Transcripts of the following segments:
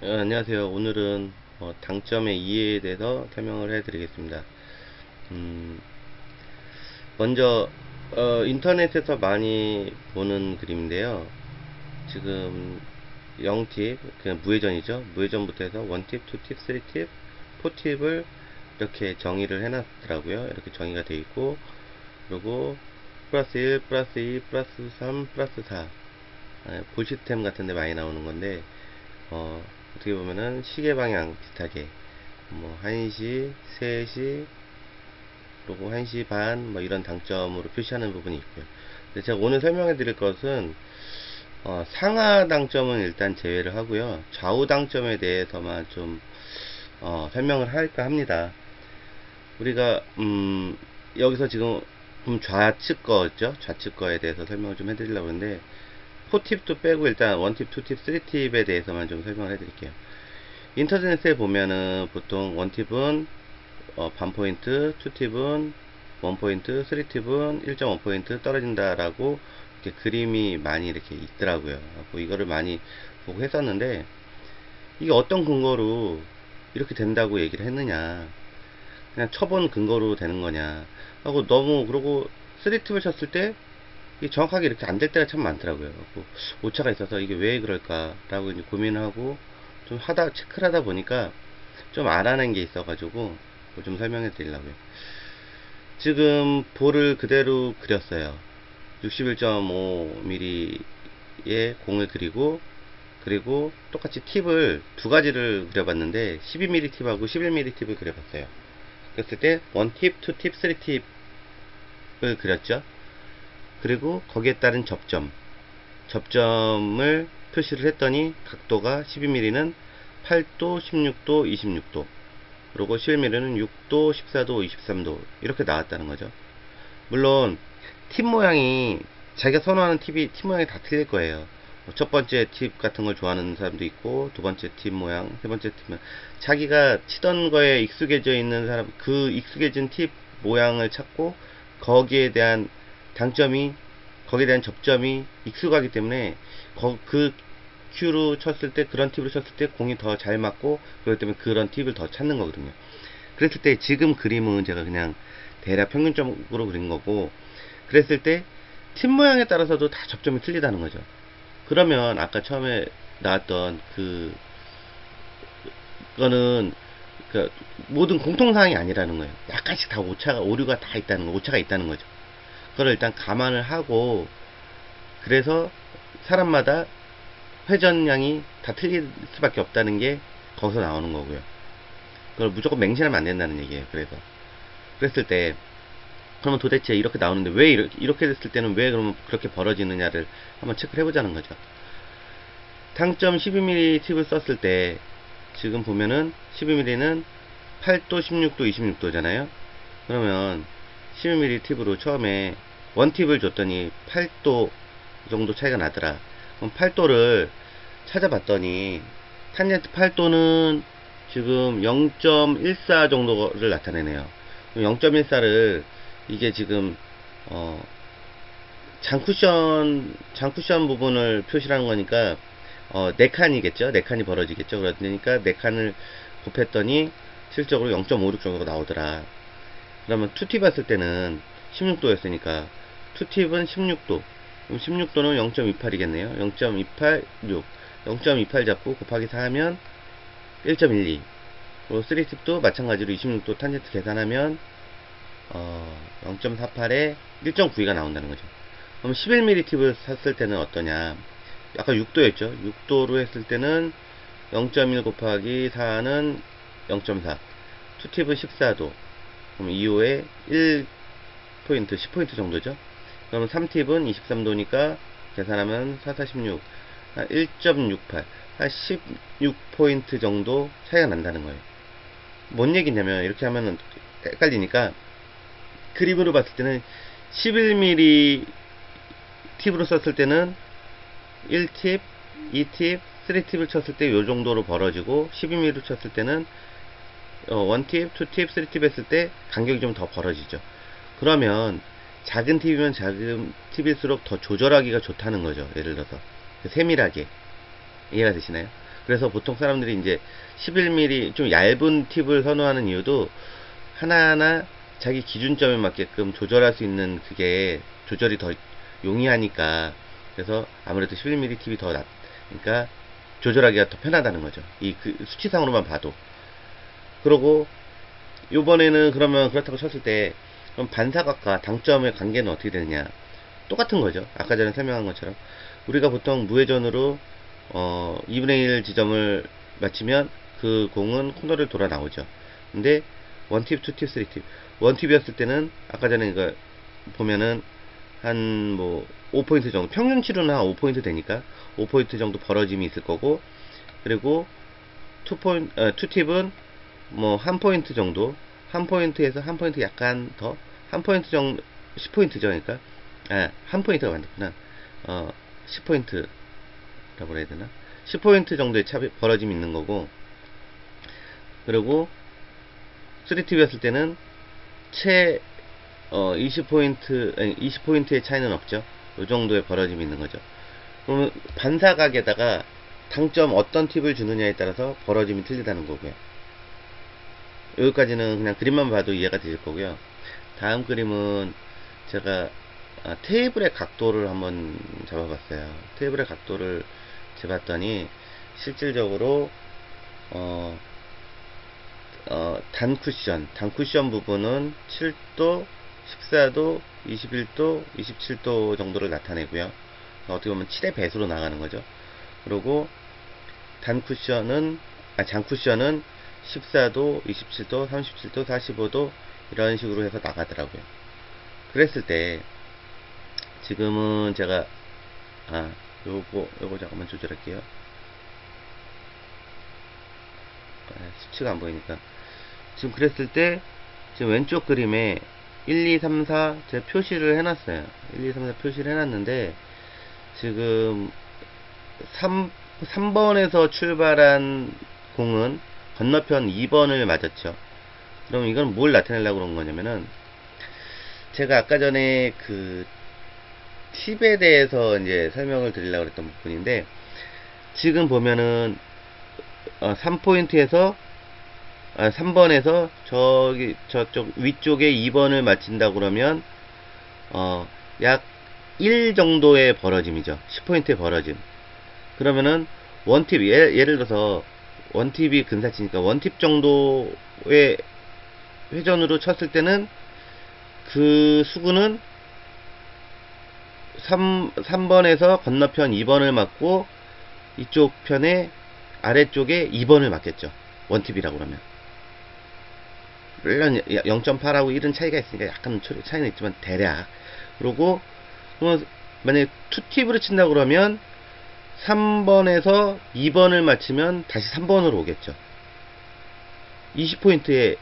안녕하세요. 오늘은 당점의 이해에 대해서 설명을 해드리겠습니다. 음, 먼저 인터넷에서 많이 보는 그림인데요. 지금 0팁, 그냥 무회전이죠. 무회전부터 해서 1팁, 2팁, 3팁, 4팁을 이렇게 정의를 해놨더라고요. 이렇게 정의가 되어 있고, 그리고 플러스 1, 플러스 2, 플러스 3, 플러스 4. 볼 시스템 같은 데 많이 나오는 건데, 어떻게 보면은 시계 방향 비슷하게 뭐 1시, 3시, 그리고 1시 반 뭐 이런 당점으로 표시하는 부분이 있고요. 근데 제가 오늘 설명해 드릴 것은 상하 당점은 일단 제외를 하고요. 좌우 당점에 대해서만 좀 설명을 할까 합니다. 우리가 여기서 지금 좌측 거죠. 좌측 거에 대해서 설명을 좀 해드리려고 하는데 4팁도 빼고 일단 1팁, 2팁, 3팁에 대해서만 좀 설명을 해드릴게요. 인터넷에 보면은 보통 1팁은 반 포인트, 2팁은 1포인트, 3팁은 1.5포인트 떨어진다라고 이렇게 그림이 많이 이렇게 있더라고요. 이거를 많이 보고 했었는데 이게 어떤 근거로 이렇게 된다고 얘기를 했느냐, 그냥 쳐본 근거로 되는 거냐 하고, 너무 그러고 3팁을 쳤을 때 이게 정확하게 이렇게 안 될 때가 참 많더라고요. 오차가 있어서 이게 왜 그럴까라고 이제 고민을 하고 좀 체크를 하다 보니까 좀 알아낸 게 있어가지고 좀 설명해 드리려고요. 지금 볼을 그대로 그렸어요. 61.5mm의 공을 그리고, 그리고 똑같이 팁을 두 가지를 그려봤는데 12mm 팁하고 11mm 팁을 그려봤어요. 그랬을 때 1팁, 2팁, 3팁을 그렸죠. 그리고 거기에 따른 접점을 표시를 했더니 각도가 12mm는 8도, 16도, 26도, 그리고 11mm는 6도, 14도, 23도 이렇게 나왔다는 거죠. 물론 팁 모양이, 자기가 선호하는 팁 모양이 다 틀릴 거예요. 첫 번째 팁 같은 걸 좋아하는 사람도 있고, 두 번째 팁 모양, 세 번째 팁 모양, 자기가 치던 거에 익숙해져 있는 사람, 그 익숙해진 팁 모양을 찾고 거기에 대한 당점이, 거기에 대한 접점이 익숙하기 때문에 그 큐로 쳤을 때, 그런 팁으로 쳤을 때 공이 더 잘 맞고, 그렇기 때문에 그런 팁을 더 찾는 거거든요. 그랬을 때 지금 그림은 제가 그냥 대략 평균적으로 그린 거고, 그랬을 때 팀 모양에 따라서도 다 접점이 틀리다는 거죠. 그러면 아까 처음에 나왔던 그거는 그 모든 공통사항이 아니라는 거예요. 약간씩 다 오류가 다 있다는 거, 오차가 있다는 거죠. 그걸 일단 감안을 하고, 그래서 사람마다 회전량이 다 틀릴 수밖에 없다는 게 거기서 나오는 거고요. 그걸 무조건 맹신하면 안 된다는 얘기예요. 그랬을 때, 그러면 도대체 이렇게 나오는데 왜 이렇게 됐을 때는 왜 그러면 그렇게 벌어지느냐를 한번 체크를 해보자는 거죠. 당점 12mm 팁을 썼을 때 지금 보면은 12mm는 8도, 16도, 26도잖아요. 그러면 12mm 팁으로 처음에 원팁을 줬더니 8도 정도 차이가 나더라. 그럼 8도를 찾아봤더니 탄젠트 8도는 지금 0.14 정도를 나타내네요. 0.14를, 이게 지금 어 장쿠션 부분을 표시하는 거니까 네 칸이겠죠. 네 칸이 벌어지겠죠. 그러니까 네 칸을 곱했더니 실적으로 0.56 정도가 나오더라. 그러면 투팁 봤을 때는 16도였으니까 투팁은 16도. 그럼 16도는 0.28이겠네요. 0.286. 0.28 잡고 곱하기 4 하면 1.12. 그리고 3팁도 마찬가지로 26도 탄젠트 계산하면 0.48에 1.92가 나온다는 거죠. 그럼 11mm 팁을 샀을 때는 어떠냐? 아까 6도였죠. 6도로 했을 때는 0.1 곱하기 4는 0.4. 투팁은 14도. 그럼 2호에 1포인트, 10포인트 정도죠. 그러면 3팁은 23도니까 계산하면 4, 4, 16. 1.68. 한 16포인트 정도 차이가 난다는 거예요. 뭔 얘기냐면, 이렇게 하면은 헷갈리니까, 그림으로 봤을 때는 11mm 팁으로 썼을 때는 1팁, 2팁, 3팁을 쳤을 때 요 정도로 벌어지고, 12mm로 쳤을 때는 1팁, 2팁, 3팁 했을 때 간격이 좀 더 벌어지죠. 그러면 작은 팁이면 작은 팁일수록 더 조절하기가 좋다는 거죠. 예를 들어서 세밀하게. 이해가 되시나요? 그래서 보통 사람들이 이제 11mm 좀 얇은 팁을 선호하는 이유도 하나하나 자기 기준점에 맞게끔 조절할 수 있는 그게 조절이 더 용이하니까. 그래서 아무래도 11mm 팁이 더 그러니까 조절하기가 더 편하다는 거죠. 이 그 수치상으로만 봐도. 그러고 요번에는 그러면 그렇다고 쳤을 때 그럼 반사각과 당점의 관계는 어떻게 되느냐? 똑같은 거죠. 아까 전에 설명한 것처럼 우리가 보통 무회전으로 2분의 1 지점을 맞추면 그 공은 코너를 돌아 나오죠. 근데 원팁, 투팁, 쓰리팁. 원팁이었을 때는 아까 전에 이거 보면은 한 뭐 5포인트 정도, 평균치로는 한 5포인트 되니까 5포인트 정도 벌어짐이 있을 거고, 그리고 투팁은 뭐 1포인트 정도, 1포인트에서 1포인트 약간 더, 1포인트 정도, 10포인트죠. 그러니까 1포인트가 맞구나. 10포인트라고 해야 되나? 10포인트 정도의 벌어짐이 있는 거고, 그리고 3팁이었을 때는 채 20포인트의 차이는 없죠. 이 정도의 벌어짐이 있는 거죠. 그러면 반사각에다가 당점 어떤 팁을 주느냐에 따라서 벌어짐이 틀리다는 거고요. 여기까지는 그냥 그림만 봐도 이해가 되실 거고요. 다음 그림은 제가 테이블의 각도를 한번 잡아봤어요. 테이블의 각도를 재봤더니 실질적으로 단쿠션 부분은 7도, 14도, 21도, 27도 정도를 나타내고요. 어떻게 보면 7의 배수로 나가는 거죠. 그리고 장쿠션은 14도, 27도, 37도, 45도 이런 식으로 해서 나가더라고요. 그랬을 때 지금은 제가 요거 잠깐만 조절할게요. 수치가 안 보이니까. 지금 그랬을 때 지금 왼쪽 그림에 1, 2, 3, 4 제가 표시를 해놨어요. 1, 2, 3, 4 표시를 해놨는데 지금 3번에서 출발한 공은 건너편 2번을 맞았죠. 그럼 이건 뭘 나타내려고 그런 거냐면은, 제가 아까 전에 그 팁에 대해서 이제 설명을 드리려고 했던 부분인데, 지금 보면은 3포인트에서 3번에서 저쪽 위쪽에 2번을 맞춘다 그러면 약 1 정도의 벌어짐이죠. 10포인트의 벌어짐. 그러면은 원팁, 예를 들어서 원팁이 근사치니까 원팁 정도의 회전으로 쳤을 때는 그 수구는 3번에서 건너편 2번을 맞고 이쪽 편에 아래쪽에 2번을 맞겠죠. 원팁이라고 그러면. 물론 0.8하고 1은 차이가 있으니까 약간 차이는 있지만 대략. 그리고 만약에 투팁으로 친다 그러면 3번에서 2번을 맞추면 다시 3번으로 오겠죠. 20포인트에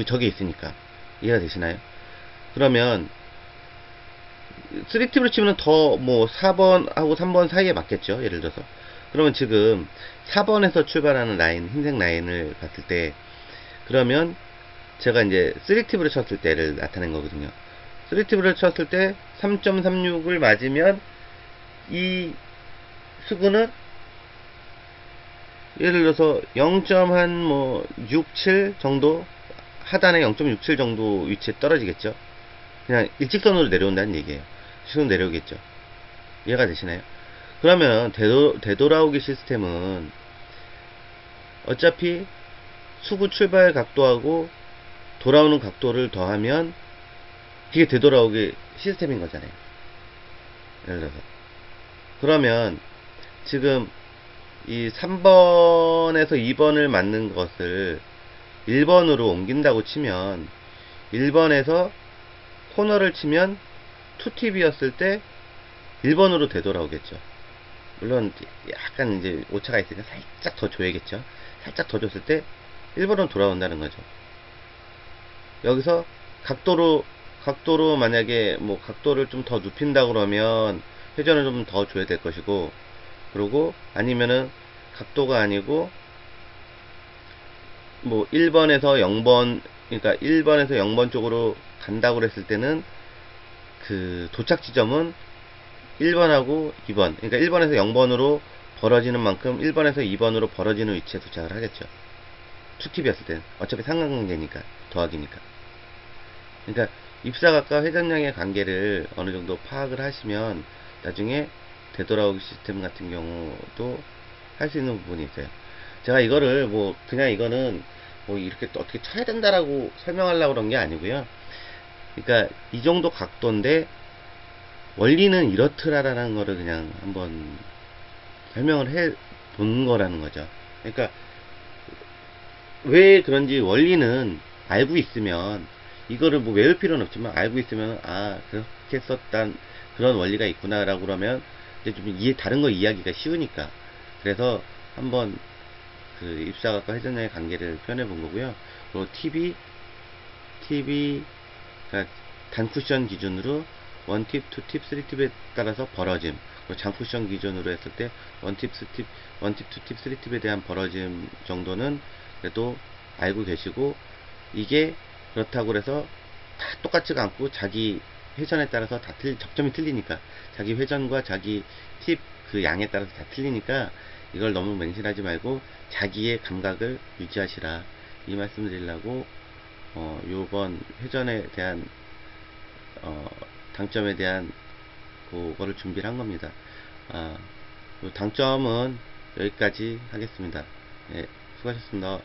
저게 있으니까. 이해가 되시나요? 그러면 3팁으로 치면 더 뭐 4번하고 3번 사이에 맞겠죠. 예를 들어서. 그러면 지금 4번에서 출발하는 라인, 흰색 라인을 봤을 때, 그러면 제가 이제 3팁으로 쳤을 때를 나타낸 거거든요. 3팁으로 쳤을 때 3.36을 맞으면 이 수구는 예를 들어서 0.67 정도, 하단에 0.67 정도 위치에 떨어지겠죠. 그냥 일직선으로 내려온다는 얘기예요. 수는 내려오겠죠. 이해가 되시나요? 그러면 되돌아오기 시스템은 어차피 수구 출발 각도하고 돌아오는 각도를 더하면 그게 되돌아오기 시스템인 거잖아요. 예를 들어서. 그러면 지금 이 3번에서 2번을 맞는 것을 1번으로 옮긴다고 치면, 1번에서 코너를 치면 2팁이었을 때 1번으로 되돌아오겠죠. 물론 약간 이제 오차가 있으니까 살짝 더 줘야겠죠. 살짝 더 줬을 때 1번으로 돌아온다는 거죠. 여기서 각도로 만약에 뭐 각도를 좀 더 눕힌다 그러면 회전을 좀 더 줘야 될 것이고, 그리고 아니면은 각도가 아니고 뭐 1번에서 0번, 그러니까 1번에서 0번 쪽으로 간다고 그랬을 때는 그 도착 지점은 1번하고 2번, 그러니까 1번에서 0번으로 벌어지는 만큼 1번에서 2번으로 벌어지는 위치에 도착을 하겠죠. 투팁이었을 때는 어차피 상관관계니까, 더하기니까. 그러니까 입사각과 회전량의 관계를 어느 정도 파악을 하시면 나중에 되돌아오기 시스템 같은 경우도 할 수 있는 부분이 있어요. 제가 이거를 뭐 그냥 이거는 뭐 이렇게 또 어떻게 쳐야 된다라고 설명하려고 그런 게 아니고요. 그러니까 이 정도 각도인데 원리는 이렇더라라는 거를 그냥 한번 설명을 해 본 거라는 거죠. 그러니까 왜 그런지 원리는 알고 있으면 이거를 뭐 외울 필요는 없지만 알고 있으면 아 그렇게 썼단 그런 원리가 있구나라고 그러면 이제 좀 다른 거 이해하기가 쉬우니까 그래서 한번 그 입사각과 회전량의 관계를 표현해 본 거고요. 그리고 팁이 그러니까 단쿠션 기준으로 1팁, 2팁, 3팁에 따라서 벌어짐, 그리고 장쿠션 기준으로 했을 때 1팁, 2팁, 2팁, 3팁에 대한 벌어짐 정도는 그래도 알고 계시고, 이게 그렇다고 해서 다 똑같지가 않고 자기 회전에 따라서 다 접점이 틀리니까 자기 회전과 자기 팁 그 양에 따라서 다 틀리니까 이걸 너무 맹신하지 말고 자기의 감각을 유지하시라 이 말씀 드리려고 요번 회전에 대한 어, 당점에 대한 그거를 준비를 한 겁니다. 요 당점은 여기까지 하겠습니다. 네, 수고하셨습니다.